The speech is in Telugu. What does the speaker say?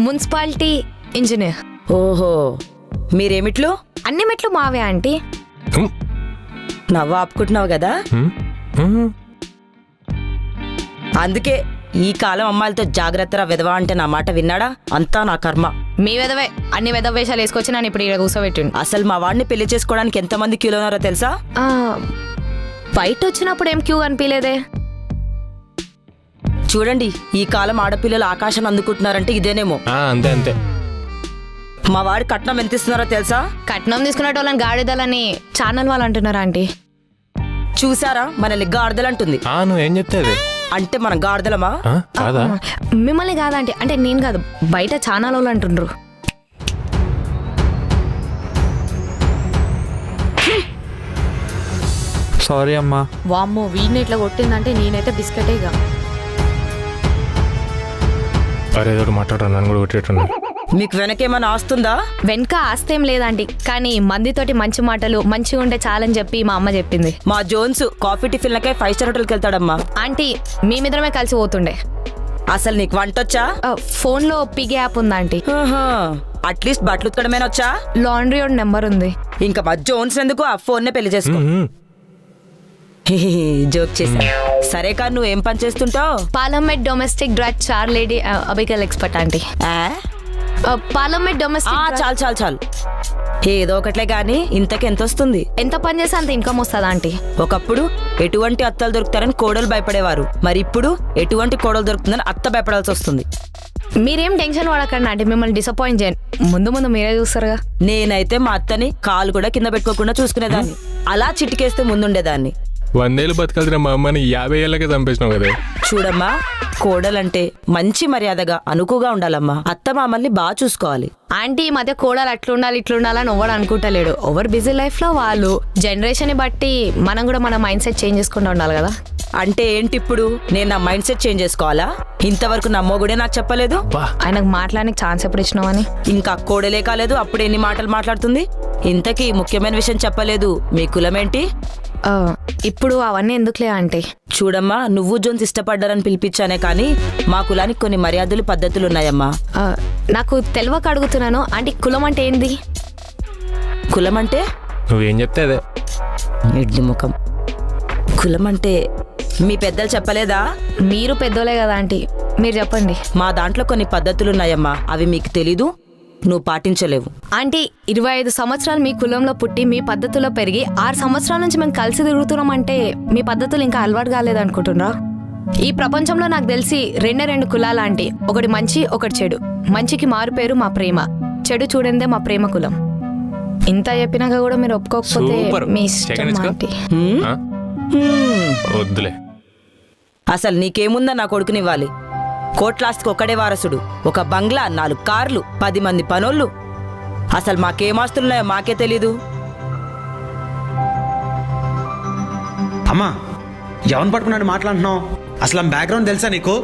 Municipality engineer. ఓహో, మీరేమిట్లు? అన్ని మెట్లు మావే ఆంటీ. నవ్వు ఆపుకుంటున్నావు కదా, అందుకే ఈ కాలం అమ్మాయిలతో జాగ్రత్తరా విధవా అంటే నా మాట విన్నాడా? అంతా నా కర్మ. మీ వెదవే అన్ని వెదవ వేషాలు వేసుకొచ్చి నన్ను ఇప్పుడు ఇక్కడ కూర్చోబెట్టిండు. అసలు మా వాడిని పెళ్లి చేసుకోవడానికి ఎంతమంది క్యూలో ఉన్నారో తెలుసా? బయట వచ్చినప్పుడు ఏం క్యూ అనిపించలేదే. చూడండి, ఈ కాలం ఆడపిల్లలు ఆకాశం అందుకుంటున్నారంటే ఇదేనేమో. అంతే అంతే. మా వాడి కట్నం ఎంత ఇస్తున్నారో తెలుసా? కట్నం తీసుకునేటోళ్ళని గాడిదలని ఛానల్ వాళ్ళు అంటున్నారు ఆంటీ. చూసారా, మనల్ని గాడిదలంటుంది. నువ్వేం చెప్తే అంటే మనం గాడిదలమా? కాదా? మిమ్మల్ని కాదంటే, అంటే నేను కాదు, బయట ఛానల్ వాళ్ళు అంటుండ్రు. సారీ అమ్మా. వామ్మో, వీడిని ఇట్లా కొట్టిందంటే నేనైతే బిస్కెటేగా. అరే ఏదో మాట్లాడరా, నన్ను కూడా కొట్టేట్టున్నా. మీకు వెనకేమైనా ఆస్తుందా? వెనక ఆస్తేం లేదంటీ, కానీ మందితోటి మంచి మాటలు మంచిగా ఉంటే చాలని చెప్పి మా అమ్మ చెప్పింది. మా జోన్స్ కాఫీ టిఫిన్లకే 5 స్టార్ హోటల్కి వెళ్తాడమ్మా. ఆంటీ, మేమిద్దరమే కలిసి పోతుండే. అసలు నీకు వంటొచ్చా? ఫోన్లో పిగ్ యాప్ ఉందా ఆంటీ? అట్లీస్ట్ బట్టలు ఉతకడమేనా వచ్చా? లాండ్రీ ఒక నెంబర్ ఉంది. ఇంకా మా జోన్స్ ఎందుకు, ఆ ఫోన్నే పెళ్లి చేసుకో. జోక్ చేసా. సరే కానీ నువ్వేం పని చేస్తుంటావు? Parliament domestic drug char lady అబికల్ ఎక్స్పర్ట్ ఆంటీ. పార్లమెంట్ డొమెస్టిక్ చాలు చాలు చాలు, ఏదో ఒకట్లే గాని ఇంతకి ఎంత వస్తుంది? ఎంత పని చేస్తే అంత ఇన్కమ్ వస్తుంది ఆంటీ. ఒకప్పుడు ఎటువంటి అత్తలు దొరుకుతారని కోడలు భయపడేవారు, మరి ఇప్పుడు ఎటువంటి కోడలు దొరుకుతుందని అత్త భయపడాల్సి వస్తుంది. మీరేం టెన్షన్ పడకండి ఆంటీ, మిమ్మల్ని డిసప్పాయింట్ చేయను. ముందు ముందు మీరే చూస్తారుగా. నేనైతే మా అత్తని కాలు కూడా కింద పెట్టుకోకుండా చూసుకునేదాన్ని, అలా చిటికేస్తే ముందుండేదాన్ని. 100 ఏళ్ళు బతకాల్సిన మా అమ్మని 50 ఏళ్ళకే చంపేసినావు కదా. చూడమ్మా, కోడలంటే మంచి మర్యాదగా అనుకుగా ఉండాలమ్మా. అత్త మామల్ని బాగా చూసుకోవాలి. ఆంటీ, ఈ మధ్య కోడలు అట్లుండాలి ఇట్లుండాలని ఎవరు అనుకుంటలేడు. ఓవర్ బిజీ లైఫ్ లో వాళ్ళు. జనరేషన్ ని బట్టి మనం కూడా మన మైండ్ సెట్ చేంజ్ చేసుకుంటూ ఉండాలి కదా. అంటే ఏంటి ఇప్పుడు నేను నా మైండ్ సెట్ చేంజ్ చేసుకోవాలా? ఇంతవరకు నా మొగుడే నాకు చెప్పలేదు. ఆయనకు మాట్లాడడానికి ఛాన్స్ ఎప్పుడు ఇచ్చినావని. ఇంకా కోడలే కాలేదు, అప్పుడు ఎన్ని మాటలు మాట్లాడుతుంది. ఇంతకీ ముఖ్యమైన విషయం చెప్పలేదు, మీ కులమేంటి? ఇప్పుడు అవన్నీ ఎందుకులే ఆంటీ. చూడమ్మా, నువ్వు జోన్స్ ఇష్టపడ్డారని పిలిపించానే కానీ మా కులానికి కొన్ని మర్యాదలు పద్ధతులు ఉన్నాయమ్మా. నాకు తెలియక అడుగుతున్నాను ఆంటీ, కులం అంటే ఏంది? కులం అంటే నువ్వేం చెప్తే అదే. ఎడ్డి ముఖం. కులం అంటే మీ పెద్దలు చెప్పలేదా? మీరు పెద్దోలే కదా ఆంటీ, మీరు చెప్పండి. మా దాంట్లో కొన్ని పద్ధతులు ఉన్నాయమ్మా, అవి మీకు తెలీదు, నువ్వు పాటించలేవు. ఆంటీ, 25 సంవత్సరాలు మీ కులంలో పుట్టి మీ పద్ధతుల్లో పెరిగి 6 సంవత్సరాల నుంచి మేము కలిసి తిరుగుతున్నాం అంటే మీ పద్ధతులు ఇంకా అలవాటు కాలేదనుకుంటున్నారా? ఈ ప్రపంచంలో నాకు తెలిసి 2 కులాలు ఆంటీ, ఒకటి మంచి ఒకటి చెడు. మంచికి మారు పేరు మా ప్రేమ, చెడు చూడందే మా ప్రేమ కులం. ఇంత చెప్పినాక కూడా మీరు ఒప్పుకోకపోతే మీ ఇష్టం ఆంటీ. వద్దులే. అసలు నీకేముందా నా కొడుకునివ్వాలి? కోట్లాస్తికి ఒక్కడే వారసుడు, ఒక బంగ్లా, 4 కార్లు, 10 మంది పనోళ్ళు. అసలు మాకేమాస్తున్నాయో మాకే తెలీదు. అమ్మా, ఎవరిని పట్టుకున్నాడు మాట్లాడుతున్నావు? అసలు బ్యాక్గ్రౌండ్ తెలుసా నీకు?